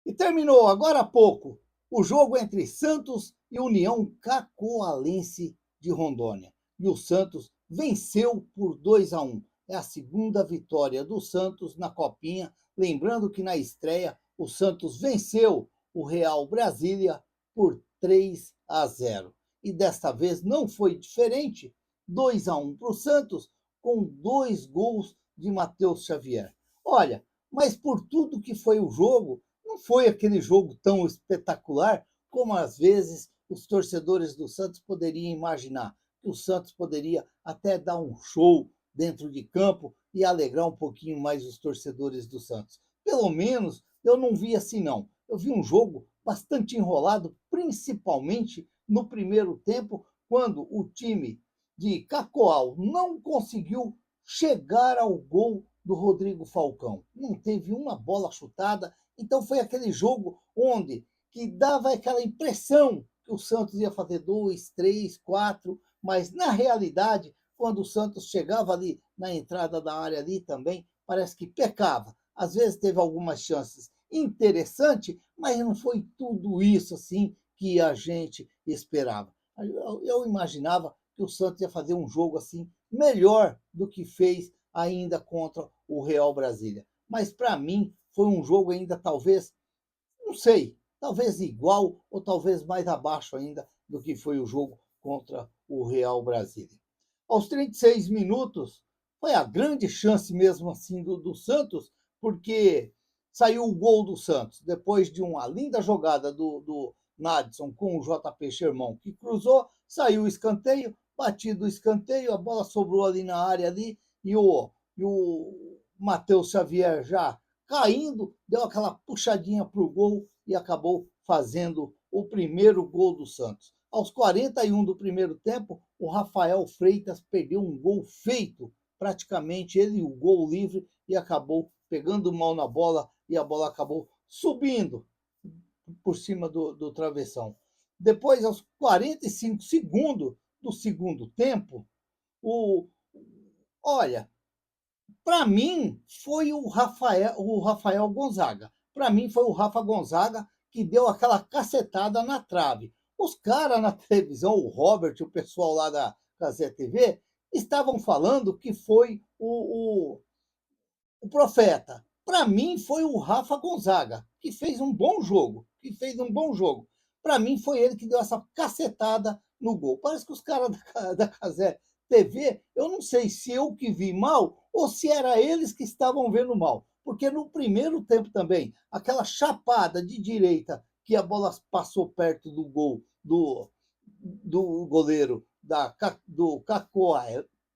E terminou agora há pouco o jogo entre Santos e União Cacoalense de Rondônia. E o Santos venceu por 2-1. É a segunda vitória do Santos na Copinha. Lembrando que na estreia o Santos venceu o Real Brasília por 3-0. E desta vez não foi diferente. 2-1 para o Santos, com 2 gols de Matheus Xavier. Olha, mas por tudo que foi o jogo, não foi aquele jogo tão espetacular como às vezes os torcedores do Santos poderiam imaginar. Que o Santos poderia até dar um show dentro de campo e alegrar um pouquinho mais os torcedores do Santos. Pelo menos eu não vi assim, não. Eu vi um jogo bastante enrolado, principalmente no primeiro tempo, quando o time de Cacoal não conseguiu chegar ao gol do Rodrigo Falcão. Não teve uma bola chutada, então foi aquele jogo onde que dava aquela impressão que o Santos ia fazer 2, 3, 4, mas na realidade, quando o Santos chegava ali na entrada da área ali também, parece que pecava. Às vezes teve algumas chances interessantes, mas não foi tudo isso assim que a gente esperava. Eu imaginava que o Santos ia fazer um jogo assim melhor do que fez ainda contra o Real Brasília. Mas para mim foi um jogo ainda talvez, não sei, talvez igual ou talvez mais abaixo ainda do que foi o jogo contra o Real Brasília. Aos 36 minutos, foi a grande chance mesmo assim do Santos, porque saiu o gol do Santos, depois de uma linda jogada do Nadson com o JP Sherman, que cruzou, saiu o escanteio, batido o escanteio, a bola sobrou ali na área ali, e o Matheus Xavier já caindo, deu aquela puxadinha para o gol e acabou fazendo o primeiro gol do Santos. Aos 41 do primeiro tempo, o Rafael Freitas perdeu um gol feito, praticamente ele o gol livre, e acabou pegando mal na bola e a bola acabou subindo por cima do travessão. Depois, aos 45 segundos do segundo tempo, o olha, para mim, foi o Rafael Gonzaga. Para mim, foi o Rafa Gonzaga que deu aquela cacetada na trave. Os caras na televisão, o Robert, o pessoal lá da Gazeta TV, estavam falando que foi o Profeta. Para mim, foi o Rafa Gonzaga, que fez um bom jogo. Que fez um bom jogo. Para mim, foi ele que deu essa cacetada no gol. Parece que os caras da Casé TV, eu não sei se eu que vi mal ou se era eles que estavam vendo mal. Porque no primeiro tempo também, aquela chapada de direita que a bola passou perto do gol do goleiro do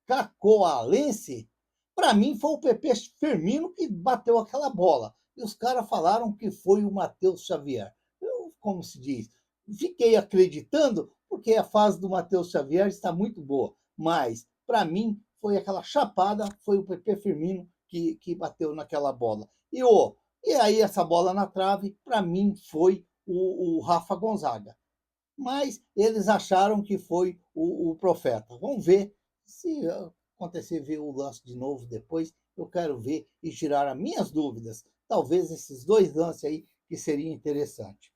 Cacoalense, para mim foi o PP Firmino que bateu aquela bola. E os caras falaram que foi o Matheus Xavier. Eu, como se diz, fiquei acreditando porque a fase do Matheus Xavier está muito boa. Mas, para mim, foi aquela chapada, foi o PP Firmino que bateu naquela bola. E aí, essa bola na trave, para mim, foi o Rafa Gonzaga. Mas eles acharam que foi o Profeta. Vamos ver se acontecer ver o lance de novo depois. Eu quero ver e tirar as minhas dúvidas. Talvez esses dois lances aí que seria interessante.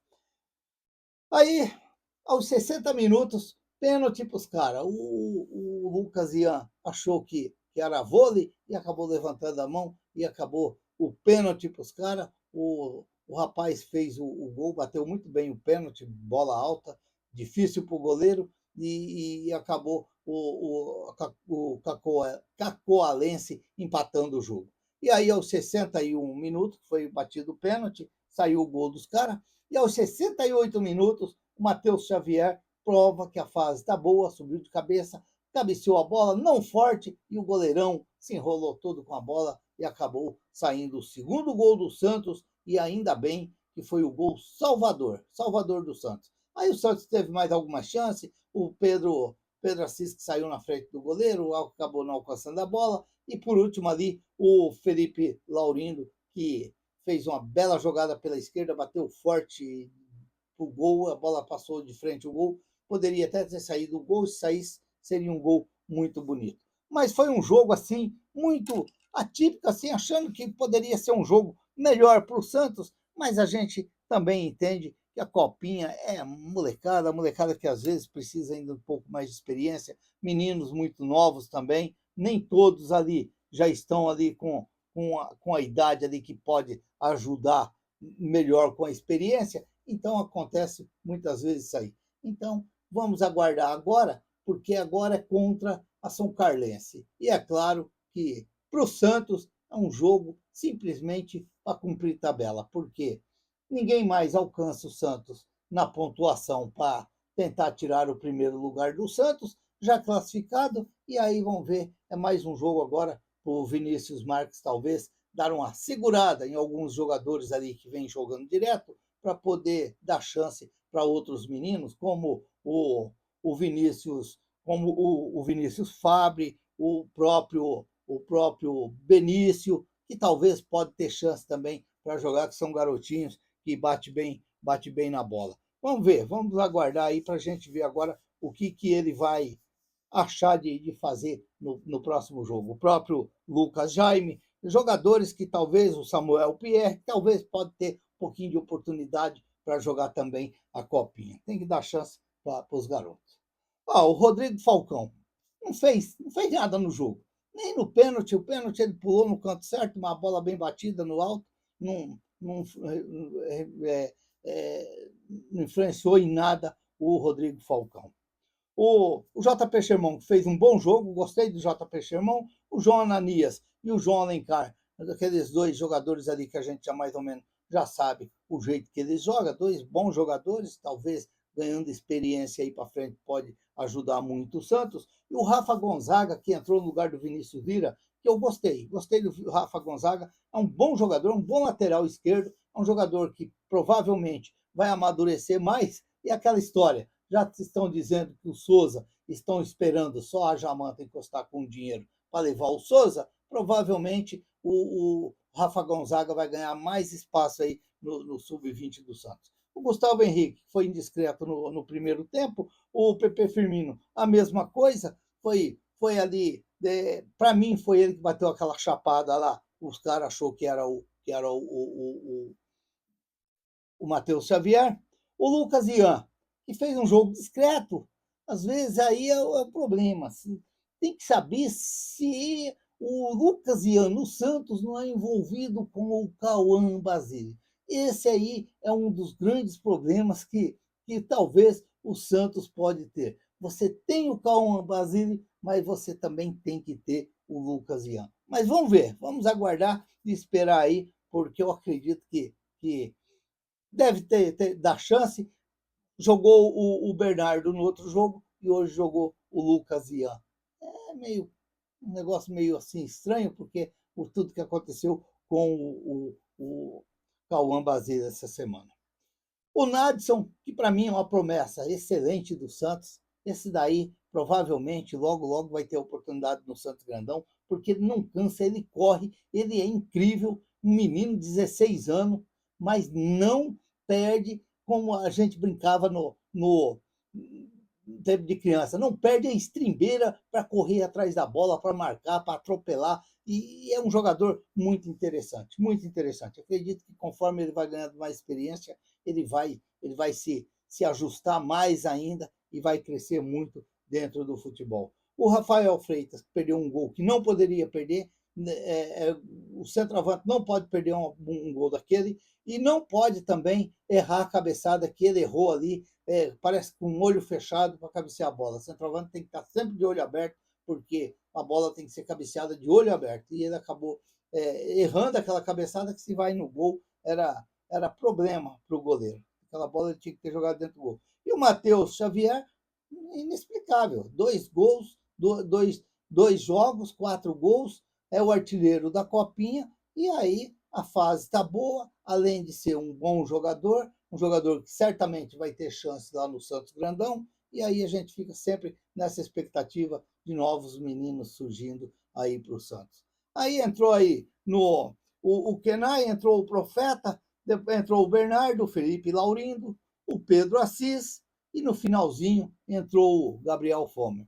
Aí, aos 60 minutos, pênalti para os caras. O Lucas Ian achou que era vôlei e acabou levantando a mão e acabou o pênalti para os caras. O rapaz fez o gol, bateu muito bem o pênalti, bola alta, difícil para o goleiro, e acabou o Cacoalense empatando o jogo. E aí, aos 61 minutos, foi batido o pênalti, saiu o gol dos caras, e aos 68 minutos, o Matheus Xavier prova que a fase está boa, subiu de cabeça, cabeceou a bola, não forte, e o goleirão se enrolou todo com a bola e acabou saindo o segundo gol do Santos, e ainda bem que foi o gol Salvador do Santos. Aí o Santos teve mais alguma chance, o Pedro Assis que saiu na frente do goleiro, acabou não alcançando a bola, e por último ali o Felipe Laurindo, que fez uma bela jogada pela esquerda, bateu forte o gol, a bola passou de frente ao gol, poderia até ter saído o gol, se saísse seria um gol muito bonito. Mas foi um jogo assim muito atípico, assim, achando que poderia ser um jogo melhor para o Santos, mas a gente também entende que a copinha é molecada, molecada que às vezes precisa ainda um pouco mais de experiência, meninos muito novos também, nem todos ali já estão ali com a idade ali que pode ajudar melhor com a experiência, então acontece muitas vezes isso aí. Então, vamos aguardar agora, porque agora é contra a São Carlense. E é claro que para o Santos é um jogo simplesmente para cumprir tabela, porque ninguém mais alcança o Santos na pontuação para tentar tirar o primeiro lugar do Santos, já classificado, e aí vamos ver, é mais um jogo agora para o Vinícius Marques talvez dar uma segurada em alguns jogadores ali que vêm jogando direto, para poder dar chance para outros meninos, como o Vinícius, como o Vinícius Fabre, o próprio Benício, que talvez pode ter chance também para jogar, que são garotinhos que bate bem na bola. Vamos ver, vamos aguardar aí para a gente ver agora o que ele vai achar de fazer no próximo jogo. O próprio Lucas Jaime, jogadores que talvez o Samuel Pierre, talvez pode ter um pouquinho de oportunidade para jogar também a copinha. Tem que dar chance para os garotos. O Rodrigo Falcão não fez nada no jogo. Nem no pênalti, o pênalti ele pulou no canto certo, uma bola bem batida no alto, não, é, não influencou em nada o Rodrigo Falcão. O JP Sherman fez um bom jogo, gostei do JP Sherman, o João Ananias e o João Alencar, aqueles dois jogadores ali que a gente já mais ou menos já sabe o jeito que eles jogam, dois bons jogadores, talvez ganhando experiência aí para frente pode ajudar muito o Santos. E o Rafa Gonzaga, que entrou no lugar do Vinícius Lira, que eu gostei do Rafa Gonzaga, é um bom jogador, um bom lateral esquerdo, é um jogador que provavelmente vai amadurecer mais, e aquela história, já estão dizendo que o Souza estão esperando só a Jamanta encostar com dinheiro para levar o Souza, provavelmente o Rafa Gonzaga vai ganhar mais espaço aí no sub-20 do Santos. O Gustavo Henrique foi indiscreto no primeiro tempo, o Pepe Firmino, a mesma coisa, foi ali, para mim foi ele que bateu aquela chapada lá, os caras achou que era o Matheus Xavier, o Lucas Ian, que fez um jogo discreto. Às vezes aí é o problema. Tem que saber se o Lucas Ian no Santos não é envolvido com o Cauã Basile. Esse aí é um dos grandes problemas que talvez o Santos pode ter. Você tem o Cauã Basile, mas você também tem que ter o Lucas Ian. Mas vamos ver, vamos aguardar e esperar aí, porque eu acredito que deve dar chance. Jogou o Bernardo no outro jogo e hoje jogou o Lucas Ian. É meio um negócio meio assim estranho, porque por tudo que aconteceu com o Cauã Basile essa semana. O Nadson, que para mim é uma promessa excelente do Santos, esse daí provavelmente logo, logo vai ter oportunidade no Santos Grandão, porque ele não cansa, ele corre, ele é incrível, um menino de 16 anos, mas não perde como a gente brincava no tempo de criança, não perde a estrembeira para correr atrás da bola, para marcar, para atropelar, e é um jogador muito interessante, muito interessante. Acredito que conforme ele vai ganhando mais experiência, ele vai se ajustar mais ainda e vai crescer muito dentro do futebol. O Rafael Freitas perdeu um gol que não poderia perder, o centroavante não pode perder um gol daquele e não pode também errar a cabeçada que ele errou ali, parece com um olho fechado para cabecear a bola. O centroavante tem que estar sempre de olho aberto, porque a bola tem que ser cabeceada de olho aberto. E ele acabou errando aquela cabeçada que se vai no gol era problema para o goleiro. Aquela bola ele tinha que ter jogado dentro do gol. E o Matheus Xavier, inexplicável. 2 gols, dois jogos, 4 gols, é o artilheiro da Copinha, e aí a fase está boa, além de ser um bom jogador, um jogador que certamente vai ter chance lá no Santos Grandão, e aí a gente fica sempre nessa expectativa de novos meninos surgindo aí para o Santos. Aí entrou aí o Kenai, entrou o Profeta, entrou o Bernardo, o Felipe Laurindo, o Pedro Assis, e no finalzinho entrou o Gabriel Fomer.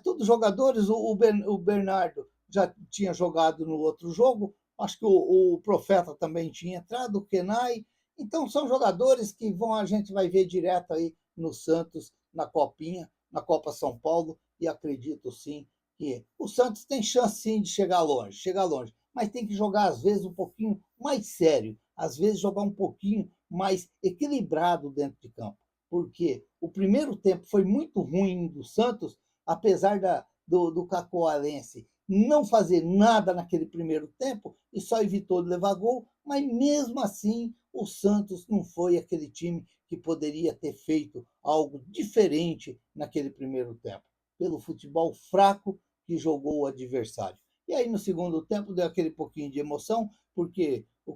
Todos jogadores, o Bernardo já tinha jogado no outro jogo, acho que o Profeta também tinha entrado, o Kenai. Então, são jogadores que a gente vai ver direto aí no Santos, na Copinha, na Copa São Paulo, e acredito sim que o Santos tem chance sim de chegar longe, mas tem que jogar às vezes um pouquinho mais sério, às vezes jogar um pouquinho mais equilibrado dentro de campo, porque o primeiro tempo foi muito ruim do Santos, apesar do Cacoalense não fazer nada naquele primeiro tempo e só evitou de levar gol, mas mesmo assim o Santos não foi aquele time que poderia ter feito algo diferente naquele primeiro tempo, pelo futebol fraco que jogou o adversário. E aí no segundo tempo deu aquele pouquinho de emoção, porque o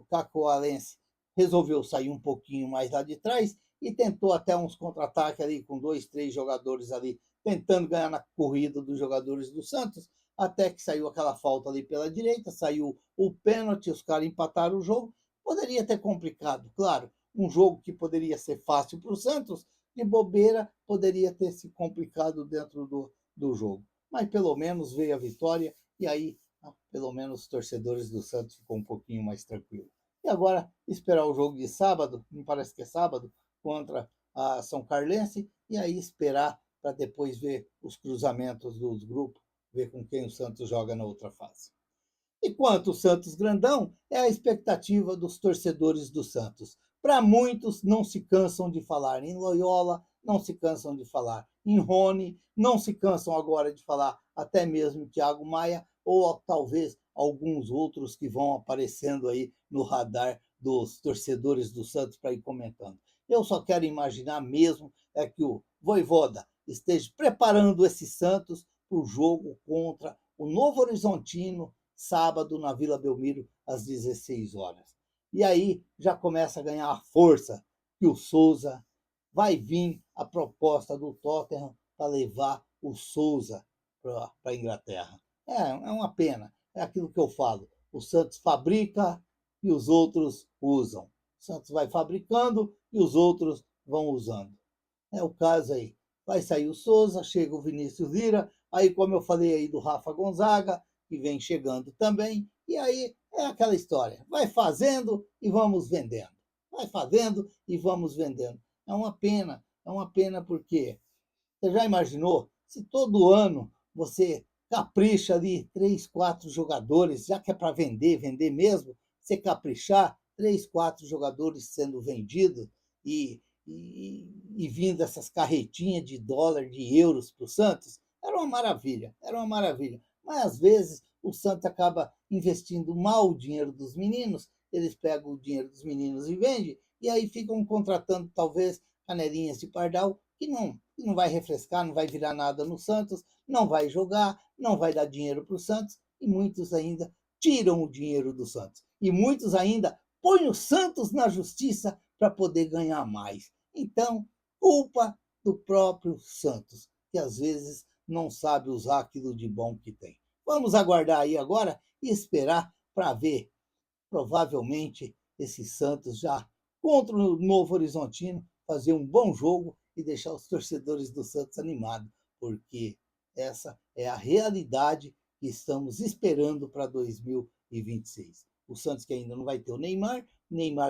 Cacoalense resolveu sair um pouquinho mais lá de trás e tentou até uns contra-ataques ali com 2, 3 jogadores ali tentando ganhar na corrida dos jogadores do Santos, até que saiu aquela falta ali pela direita, saiu o pênalti, os caras empataram o jogo. Poderia ter complicado, claro, um jogo que poderia ser fácil para o Santos, de bobeira poderia ter se complicado dentro do jogo. Mas pelo menos veio a vitória e aí, pelo menos, os torcedores do Santos ficou um pouquinho mais tranquilo. E agora, esperar o jogo de sábado, me parece que é sábado, contra a São Carlense, e aí esperar para depois ver os cruzamentos dos grupos, ver com quem o Santos joga na outra fase. E quanto o Santos grandão, é a expectativa dos torcedores do Santos. Para muitos, não se cansam de falar em Loyola, não se cansam de falar em Rony, não se cansam agora de falar até mesmo em Thiago Maia, ou talvez alguns outros que vão aparecendo aí no radar dos torcedores do Santos para ir comentando. Eu só quero imaginar mesmo é que o Voivoda esteja preparando esse Santos para o jogo contra o Novo Horizontino, sábado, na Vila Belmiro, às 16 horas. E aí já começa a ganhar força que o Souza vai vir a proposta do Tottenham para levar o Souza para a Inglaterra. É uma pena, é aquilo que eu falo. O Santos fabrica e os outros usam. O Santos vai fabricando e os outros vão usando. É o caso aí. Vai sair o Souza, chega o Vinícius Lira, aí como eu falei aí do Rafa Gonzaga, que vem chegando também, e aí é aquela história. Vai fazendo e vamos vendendo. Vai fazendo e vamos vendendo. É uma pena porque você já imaginou se todo ano você capricha ali 3, 4 jogadores, já que é para vender, vender mesmo, você caprichar 3, 4 jogadores sendo vendidos e vindo essas carretinhas de dólar, de euros para o Santos, era uma maravilha, era uma maravilha. Mas às vezes o Santos acaba investindo mal o dinheiro dos meninos, eles pegam o dinheiro dos meninos e vendem, e aí ficam contratando talvez canelinhas de pardal que não vai refrescar, não vai virar nada no Santos, não vai jogar, não vai dar dinheiro para o Santos, e muitos ainda tiram o dinheiro do Santos. E muitos ainda põem o Santos na justiça para poder ganhar mais. Então, culpa do próprio Santos, que às vezes não sabe usar aquilo de bom que tem. Vamos aguardar aí agora e esperar para ver, provavelmente, esse Santos já contra o Novo Horizontino, fazer um bom jogo e deixar os torcedores do Santos animados, porque essa é a realidade que estamos esperando para 2026. O Santos que ainda não vai ter o Neymar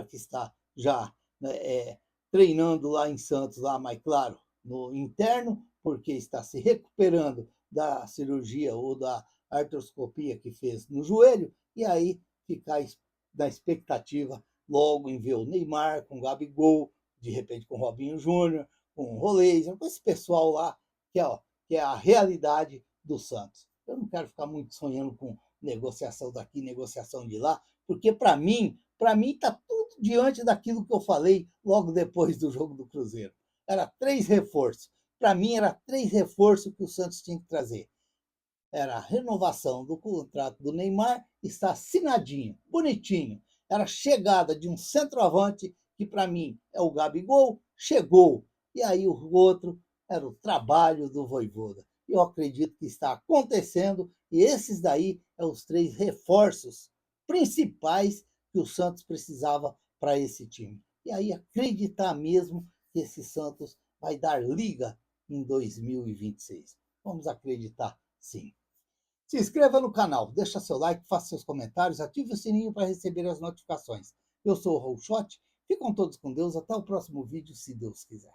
que está já, né, treinando lá em Santos, lá, mais claro, no interno, porque está se recuperando da cirurgia ou da artroscopia que fez no joelho, e aí ficar na expectativa logo em ver o Neymar com o Gabigol, de repente com o Robinho Júnior, com o Roleza, com esse pessoal lá, que é a realidade do Santos. Eu não quero ficar muito sonhando com negociação daqui, negociação de lá, porque para mim está tudo diante daquilo que eu falei logo depois do jogo do Cruzeiro. Era 3 reforços. Para mim, era 3 reforços que o Santos tinha que trazer. Era a renovação do contrato do Neymar, está assinadinho, bonitinho. Era a chegada de um centroavante, que para mim é o Gabigol, chegou. E aí o outro era o trabalho do Voivoda. Eu acredito que está acontecendo, e esses daí são os 3 reforços principais que o Santos precisava para esse time. E aí acreditar mesmo que esse Santos vai dar liga em 2026. Vamos acreditar, sim. Se inscreva no canal, deixa seu like, faça seus comentários, ative o sininho para receber as notificações. Eu sou o Raul Schott, ficam todos com Deus, até o próximo vídeo, se Deus quiser.